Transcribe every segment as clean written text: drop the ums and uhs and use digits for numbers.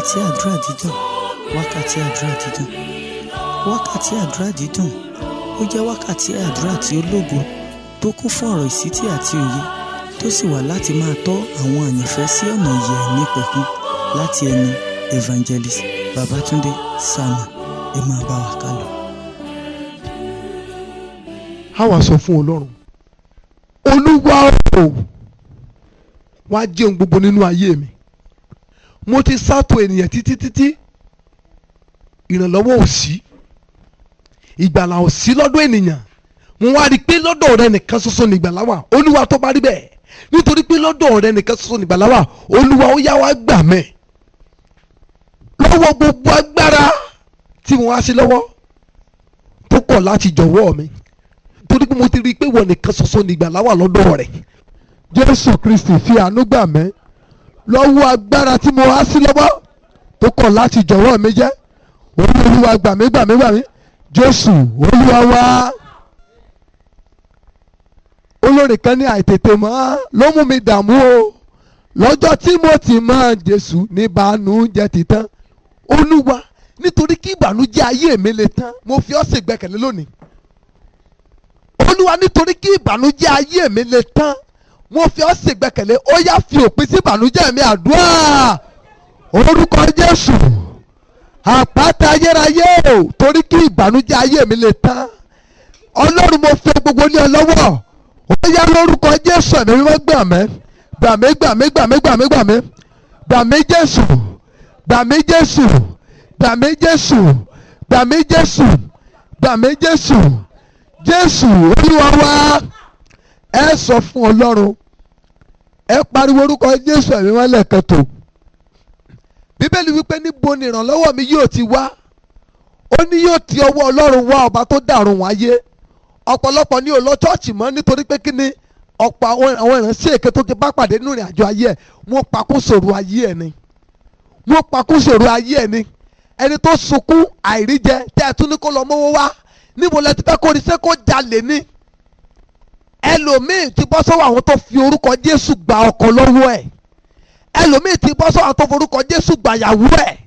wákàtí àdúrà dídùn, wákàtí àdúrà dídùn, wákàtí àdúrà dídùn. Ó jẹ́ wákàtí àdúrà tí ó lógo, tó kún fún ọ̀rọ̀ ìsítí àti òye, tó sì wà láti máa tọ́ àwọn àyànfẹ́ sí ọ̀nà ìyè àìnípẹ̀kun láti ẹnu Evangelist Babátúndé Samuel. Ẹ máa bá wa kálọ. A wá sọ fún Ọlọ́run, Olúwa o, wá jẹun gbogbo nínú ayé mi. Mo ti sátò ènìyàn títí, ìrànlọ́wọ́ ò sí, ìgbàlà ò sí lọ́dọ̀ ènìyàn. Mo wá rí i pé lọ́dọ̀ rẹ nìkan ṣoṣo ni ìgbàlà wà. Olúwa tó bá rí bẹ́ẹ̀, nítorí pé lọ́dọ̀ rẹ nìkan ṣoṣo ni ìgbàlà wà, Olúwa ó yá wá gbà mí lọ́wọ́ gbogbo agbára tí mo wá sí lọ́wọ́ tó kọ̀ láti jọ̀wọ́ mi, torí pé mo ti rí i pé wọ́n nìkan ṣoṣo ni ìgbàlà wà lọ́dọ̀ rẹ̀. Jésù Kristi fi àánú gbà mí lọ́wọ́ agbára tí mo wá sí lọ́wọ́ tó kọ̀ láti jọ̀wọ́ mi jẹ́. Olúwa gbà mí, gbà mí, gbà mí. Jésù Olúwa wá. Olórin kan ní àìtètè mọ́ ló mú mi dààmú o, lọ́jọ́ tí mo ti mọ̀ Jésù ní ìbànújẹ́ ti tán. Olúwa, nítorí kí ìbànújẹ́ ayé mi lè tán, mo fi ọ́ ṣègbẹ́kẹ̀lé lónìí. Olúwa, nítorí kí ìbànújẹ́ ayé mi lè tán, mo fi ọ́ ṣègbẹ́kẹ̀lé. Ó yá fi òpin sí ìbànújẹ́ mi. Àdúrà orúkọ Jésù. Àpáta ayérayé o, torí kí ìbànújẹ́ ayé mi lè tán, Ọlọ́run mo fi gbogbo ní ọ lọ́wọ́. Ó yá lórúkọ Jésù, ẹ̀mí mímọ́ gbà mí, gbà mí, gbà mí, gbà mí, gbà mí, gbà mí, gbà mí Jésù, gbà mí Jésù, gbà mí Jésù, gbà mí Jésù, gbà mí Jésù. Jésù Olúwa wá. Ẹ sọ fún Ọlọ́run, ẹ pariwo orúkọ Jésù, ẹ̀mí mímọ́ lẹ́ẹ̀kan tó. Bíbélì wípé níbo ni ìrànlọ́wọ́ mi yóò ti wá? Ó ní yóò ti ọwọ́ Ọlọ́run wá, ọba tó dàrún wáyé. Ọ̀pọ̀lọpọ̀ ni ò lọ chọ́ọ̀chì mọ́ nítorí pé kí ni ọ̀pọ̀ àwọn ìránṣẹ́ èké tó ti bá pàdé nínú ìrìn àjò ayé ẹ̀, wọ́n pakúsòrò ayé ẹ̀ ni. Wọ́n pakúsòrò ayé ẹ̀ ni. Ẹni tó sunkún àìríjẹ tẹ́ ẹ tún ní kó lọ mówó wá, níbo lẹ ti fẹ́ kó rí sẹ́ kó jalè ni. Ẹlòmíì ti bọ́ sọ́wọ́ àwọn tó fi orúkọ Jésù gba ọkọ lọ́wọ́ ẹ̀. Ẹlòmíì ti bọ́ sọ́wọ́ àwọn tó fi orúkọ Jésù gba ìyàwó ẹ̀.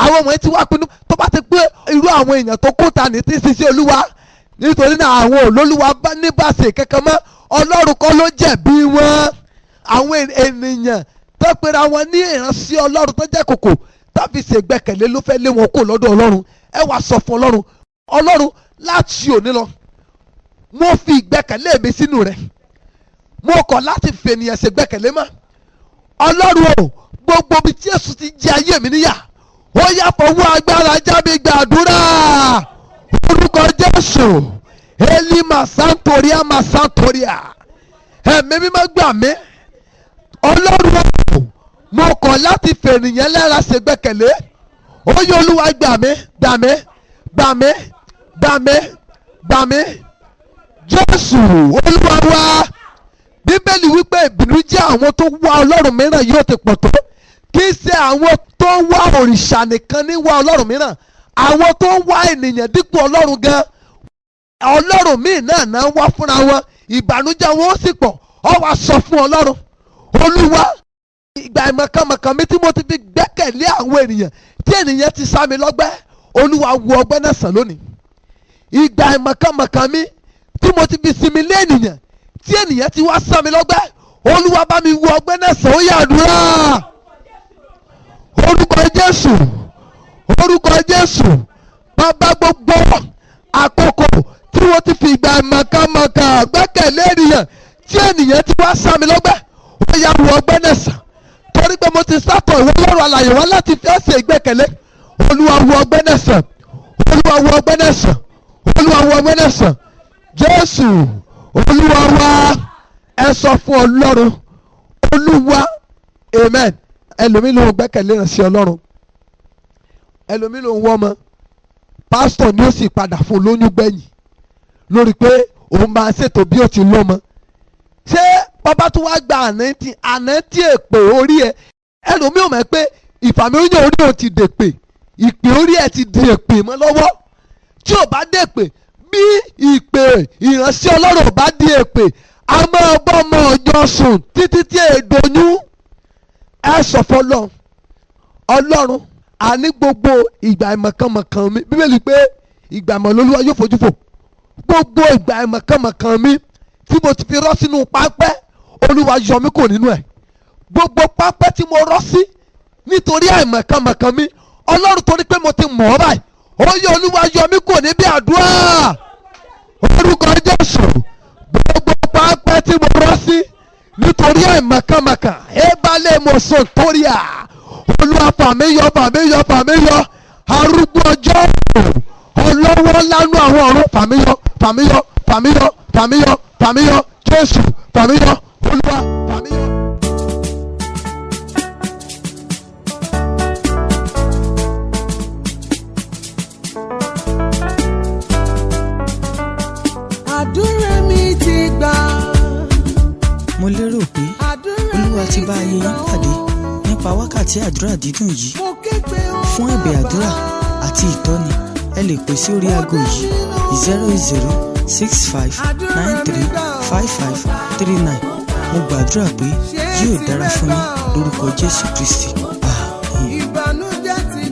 Àwọn ọmọ yẹn ti wá pinnu tó bá ti pé irú àwọn èèyàn tó kó ta ní tí ń ṣiṣẹ́ Olúwa, nítorí náà àwọn olólùwà bá ní bàṣẹ kankan mọ́. Ọlọ́run kọ́ ló jẹ̀bi wọn. Àwọn ènìyàn tó pera wọn ní ìránṣẹ́ Ọlọ́run tó jẹ́ kòkò tàbí ṣègbẹ́kẹ̀lé ló fẹ́ lé wọn kó lọ́dọ̀ Ọlọ́run. Ẹ wá sọ fún Ọlọ́run, Ọlọ́run láti òní lọ mo fi ìgbẹ́kẹ̀lé mi sínú rẹ̀, mo kọ̀ láti fènìyàn ṣègbẹ́kẹ̀lé mọ́. Ọlọ́run o, gbogbo ibi tí Èṣù ti jẹ ayé mi níyà, ó yá fọwọ́ agbára já mi gbàdúrà orúkọ Jésù. Elima santoria ma santoria, ẹ̀mí mímọ́ gbà mí. Ọlọ́run o, mo kọ̀ láti fènìyàn lẹ́ra ṣègbẹ́kẹ̀lé. Ó yá Olúwa gbà mí, gbà mí, gbà mí, gbà mí, gbà mí. Jésù Olúwa wá. Bíbélì wípé ìbìnújẹ́ àwọn tó wá Ọlọ́run mìíràn yóò ti pọ̀ tó. Kì í ṣe àwọn tó wá òrìṣà nìkan ní wá Ọlọ́run mìíràn, àwọn tó wá ènìyàn dípò Ọlọ́run gan, Ọlọ́run míì náà wá fúnra wọn. Ìbànújẹ́ wọn ó sì pọ̀. Ó wá sọ fún Ọlọ́run, Olúwa, ìgbà ìmọ̀kànmọ̀kàn mi tí mo ti fi gbẹ́kẹ̀lé àwọn ènìyàn tí ènìyàn ti sá mi lọ́gbẹ́, Olúwa wo ọgbẹ́ náà sàn lónìí. Ìgbà ìmọ̀kànmọ̀kàn mi tí mo ti fi sinmi lé ènìyàn tí ènìyàn ti wá sá mi lọ́gbẹ́, Olúwa bá mi wo ọgbẹ́ náà sàn. Ó yá àdúrà orúkọ Jésù, orúkọ Jésù. Bàbá, gbogbo àkókò tí wọ́n ti fi ìgbà ìmọ̀kànmọ̀kàn gbẹ́kẹ̀lé ènìyàn tí ènìyàn ti wá sá mi lọ́gbẹ́, ó yá wo ọgbẹ́ náà sàn. Torí pé mo ti sátọ̀ ìwọ Ọlọ́run alààyè wá láti fi ẹsẹ̀ ìgbẹ́kẹ̀lé. Olúwa wo ọgbẹ́ náà sàn, Olúwa wo ọgbẹ́ náà sàn, Olúwa wo ọgbẹ́ náà sàn. Jésù Olúwa wá. Ẹ sọ fún Ọlọ́run, Olúwa, amen. Ẹlòmíì ló ń gbẹ́kẹ̀lé ìránṣẹ́ Ọlọ́run, ẹlòmíì ló ń wọ́ ọmọ, pásítọ̀ ni ó sì padà fún lóyún gbẹ̀yìn lórí pé òun máa ṣètò bí ó ti lọ́mọ. Ṣé bàbá tó wá gba ànántí èpè orí ẹ? Ẹlòmíì ò mọ̀ pé ìfàmì oyún orí òun ti dèpè, ìpè orí ẹ ti di èpè mọ́ lọ́wọ́. Tí ò bá dèpè, bí ìpè ìránṣẹ́ Ọlọ́run ò bá di èpè, a máa bọ́ ọmọ ọjọ́ sùn títí tí èdòyún. Ẹ sọ fọlọ́, Ọlọ́run àní gbogbo ìgbà ìmọ̀kànmọ̀kàn mi, Bíbélì pé ìgbà ìmọ̀ lolúwa yóò fojú fò. Gbogbo ìgbà ìmọ̀kànmọ̀kàn mi tí mo ti fi rọ́ sínú pápẹ́, Olúwa yọ mí kò nínú ẹ̀. Gbogbo pápẹ́ tí mo rọ́ sí nítorí àìmọ̀kànmọ̀kàn mi, Ọlọ́run torí pé mo ti mọ̀ ọ́ báyìí, ó yẹ Olúwa yọ mí kò níbi àdúrà. Orúkọ Jésù. Gbogbo pápẹ́ tí mo rọ́ sí nítorí àìmọ̀kànmọ̀kàn, ebálẹ̀ mo sùn torí à. Olúwa fà mí yọ, fà mí yọ, fà mí yọ. Arúgbó ọjọ́ ọlọ́wọ́ lánú àwọn ọ̀run, fà mí yọ, fà mí yọ, fà mí yọ, fà mí yọ, fà mí yọ. Jésù fà mí yọ, Olúwa fà mí yọ. Àdúrà mi ti gbà. Mo lérò pé Olúwa ti bá ayé yín pàdé nípa wákàtí àdúrà dídùn yìí. Fún ẹ̀bẹ̀ àdúrà àti ìtọ́ni, ẹ lè pè sí orí aago yìí 08065935539. Mo gbàdúrà pé yóò dára fún yín lórúkọ Jésù Kristi.